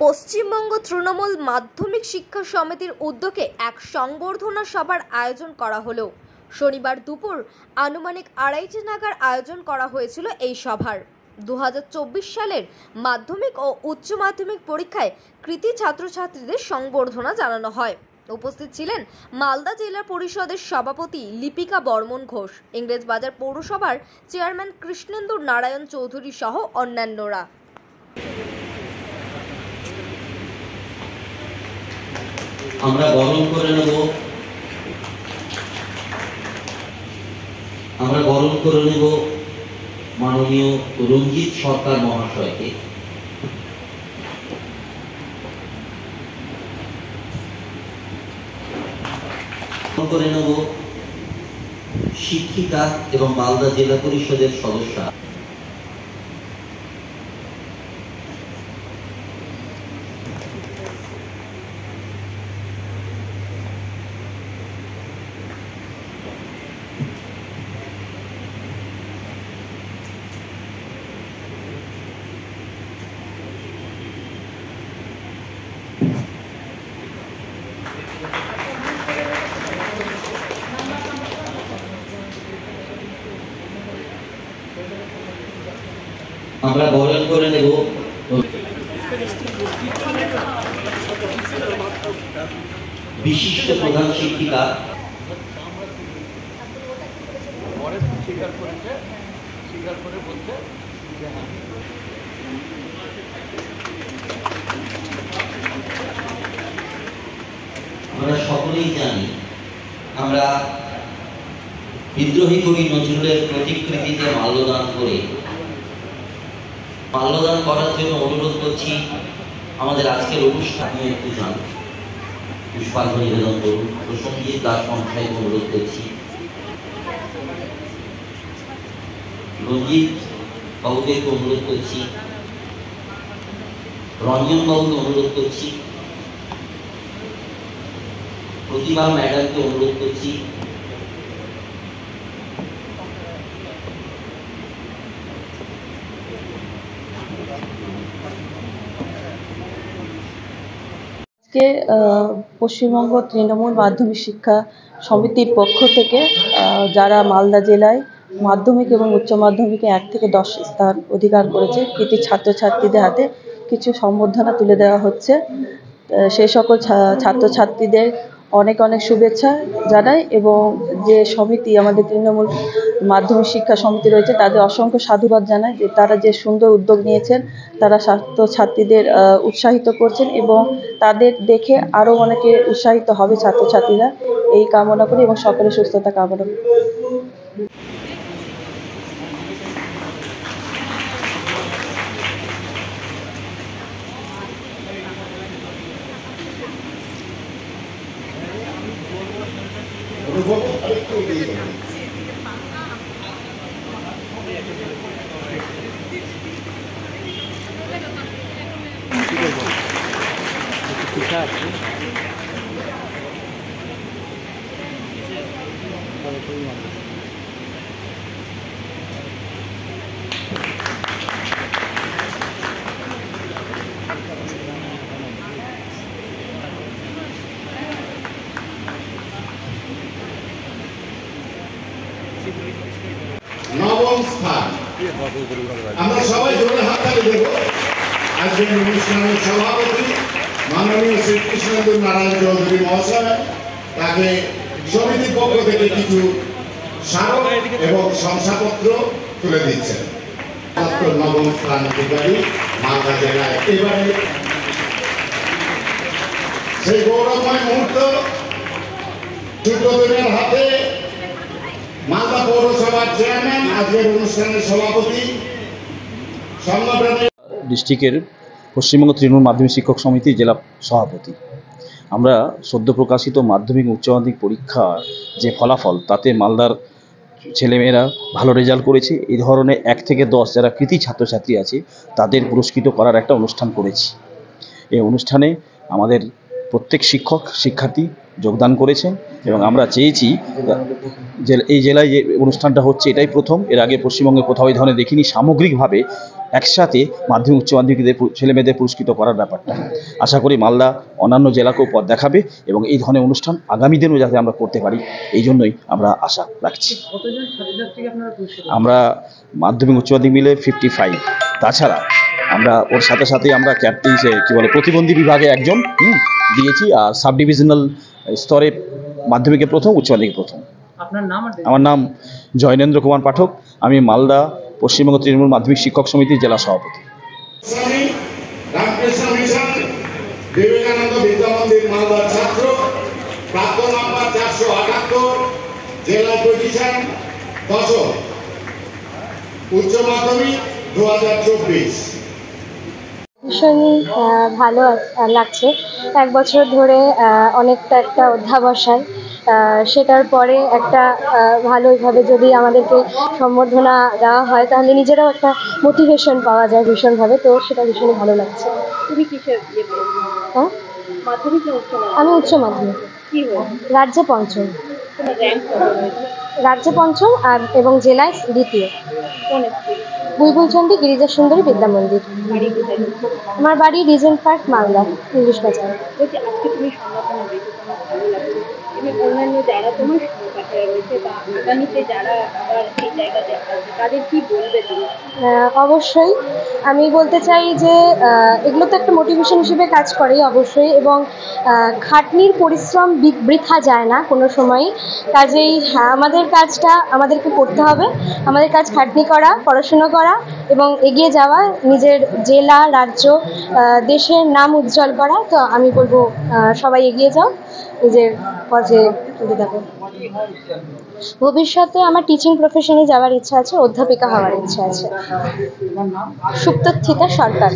পশ্চিমবঙ্গ তৃণমূল মাধ্যমিক শিক্ষা সমিতির উদ্যোগে এক সংবর্ধনা সভার আয়োজন করা হলো। শনিবার দুপুর আনুমানিক 2:30 নাগাদ আয়োজন করা হয়েছিল এই সভার। 2024 সালের মাধ্যমিক ও উচ্চ মাধ্যমিক পরীক্ষায় কৃতী ছাত্রছাত্রীদের সংবর্ধনা জানানো হয়। উপস্থিত ছিলেন মালদা জেলা পরিষদের সভাপতি লিপিকা বর্মন ঘোষ, ইংরেজবাজার পৌরসভার চেয়ারম্যান কৃষ্ণেন্দু নারায়ণ চৌধুরী সহ অন্যান্যরা। আমরা বরণ করে নেব মাননীয় রঞ্জিত সরকার মহাশয়কে। করে নেব শিক্ষিকা এবং মালদা জেলা পরিষদের সদস্য। আমরা বরণ করে নেব বিশিষ্ট প্রধান শিক্ষিকা আমরা সকলেই জানি, আমরা বিদ্রোহী কবি নজরুলের প্রতিকৃতিতে মাল্যদান করার জন্য অনুরোধ করছি। আমাদের আজকের অনুষ্ঠানে একটু যান, পুষ্পার্ঘ্য নিবেদন করুন। প্রসঙ্গিত দাস মহাশয়কে অনুরোধ করছি, রঞ্জিত বাবুকে অনুরোধ করছি, রঞ্জন বাবুকে অনুরোধ করছি, প্রতিভা ম্যাডামকে অনুরোধ করছি। আজকে পশ্চিমবঙ্গ তৃণমূল মাধ্যমিক শিক্ষা সমিতির পক্ষ থেকে যারা মালদা জেলায় মাধ্যমিক এবং উচ্চ মাধ্যমিকে 1 থেকে 10 স্থান অধিকার করেছে, কৃতী ছাত্রছাত্রীদের হাতে কিছু সম্বর্ধনা তুলে দেওয়া হচ্ছে। সেই সকল ছাত্রছাত্রীদের অনেক শুভেচ্ছা জানাই এবং যে সমিতি আমাদের তৃণমূল মাধ্যমিক শিক্ষা সমিতি রয়েছে তাদের অসংখ্য সাধুবাদ জানাই যে তারা যে সুন্দর উদ্যোগ নিয়েছেন, তারা ছাত্রছাত্রীদের উৎসাহিত করছেন এবং তাদের দেখে আরও অনেকে উৎসাহিত হবে ছাত্রছাত্রীরা, এই কামনা করি এবং সকলের সুস্থতা কামনা করি। নবম স্থান আমরা সবাই জোরে হাততালি দেব। আজকের অনুষ্ঠানের সভাপতি মাননীয় শ্রী কৃষ্ণেন্দু নারায়ণ চৌধুরী মহাশয়, তাকে সমিতির পক্ষ থেকে কিছু স্মারক এবং শংসাপত্র তুলে দিচ্ছেন। নবম স্থান অধিকারী মালদা জেলায়। এবারে সেই গৌরবময় মুহূর্ত ছোটদের হাতে মালদা পৌরসভার চেয়ারম্যান, আজকের অনুষ্ঠানের সভাপতি, সংগঠনের ডিস্ট্রিক্টের পশ্চিমবঙ্গ তৃণমূল মাধ্যমিক শিক্ষক সমিতির জেলা সভাপতি। আমরা সদ্য প্রকাশিত মাধ্যমিক উচ্চ মাধ্যমিক পরীক্ষার যে ফলাফল, তাতে মালদার ছেলেমেয়েরা ভালো রেজাল্ট করেছে। এই ধরনের 1 থেকে 10 যারা কৃতী ছাত্রছাত্রী আছে তাদের পুরস্কৃত করার একটা অনুষ্ঠান করেছি। এই অনুষ্ঠানে আমাদের প্রত্যেক শিক্ষার্থী যোগদান করেছেন এবং আমরা চেয়েছি যে এই জেলায় যে অনুষ্ঠানটা হচ্ছে এটাই প্রথম। এর আগে পশ্চিমবঙ্গে কোথাও এই ধরনের দেখিনি। সামগ্রিকভাবে একসাথে মাধ্যমিক উচ্চ মাধ্যমিকদের ছেলেমেয়েদের পুরস্কৃত করার ব্যাপারটা আশা করি মালদা অন্যান্য জেলাকেও পথ দেখাবে এবং এই ধরনের অনুষ্ঠান আগামী দিনেও যাতে আমরা করতে পারি এই জন্যই আমরা আশা রাখছি। আমরা মাধ্যমিক উচ্চ মাধ্যমিক মিলে 55, তাছাড়া আমরা ওর সাথে সাথে আমরা প্রতিবন্ধী বিভাগে একজন দিয়েছি, আর সাব ডিভিশনাল স্তরে মাধ্যমিকে প্রথম, উচ্চ মাধ্যমিকে প্রথম। আমার নাম জয়নেন্দ্র কুমার পাঠক, আমি মালদা পশ্চিমবঙ্গ তৃণমূল মাধ্যমিক শিক্ষক সমিতির জেলা সভাপতি। রামকৃষ্ণ মিশন বিবেকানন্দ বিদ্যা মন্দির মালদার ছাত্র, প্রাপ্ত নাম্বার 478, জেলা পজিশন 10, উচ্চ মাধ্যমিক 2024। ভীষণ ভালো লাগছে। 1 বছর ধরে অনেকটা একটা অধ্যাবসায়, সেটার পরে একটা ভালোভাবে যদি আমাদেরকে সম্বর্ধনা দেওয়া হয় তাহলে নিজেরাও একটা মোটিভেশন পাওয়া যায় ভীষণভাবে, তো সেটা ভীষণই ভালো লাগছে। তুমি কিসের হ্যাঁ, মাধ্যমিক না উচ্চ মাধ্যমিক? আমি উচ্চ মাধ্যমিক, কি হয়েছে? রাজ্যে 5ম। তোমার র্যাঙ্ক কত হয়েছে? রাজ্যে 5ম এবং জেলায় 2য়। কোন স্কুল? বুলবুলচন্ডী গিরিজা সুন্দরী বিদ্যা মন্দির। বাড়ি কোথায়? আমার বাড়ি রিজেন্ট পার্ক, মালদা, ইংলিশ বাজার। বলছি আজকে তুমি সম্মাননা পেয়েছো, তোমার ভালো লাগছে এবং অন্যান্য যারা তোমার সহপাঠীরা রয়েছে বা আগামীতে যারা আবার এই জায়গাতে আসবে তাদের কি বলবে তুমি? অবশ্যই আমি বলতে চাই যে এগুলো তো একটা মোটিভেশন হিসেবে কাজ করে অবশ্যই, এবং খাটনির পরিশ্রম বৃথা যায় না কোনো সময়ই। কাজেই আমাদের কাজটা আমাদেরকে করতে হবে, আমাদের কাজ খাটনি করা, পড়াশুনো করা এবং এগিয়ে যাওয়া, নিজের জেলা, রাজ্য, দেশের নাম উজ্জ্বল করা। তো আমি বলবো সবাই এগিয়ে যাও, নিজের পথে চলতে থাকো। ভবিষ্যতে আমার টিচিং প্রফেশনে যাওয়ার ইচ্ছা আছে, অধ্যাপিকা হওয়ার ইচ্ছা আছে। সুপ্তথিতা সরকার।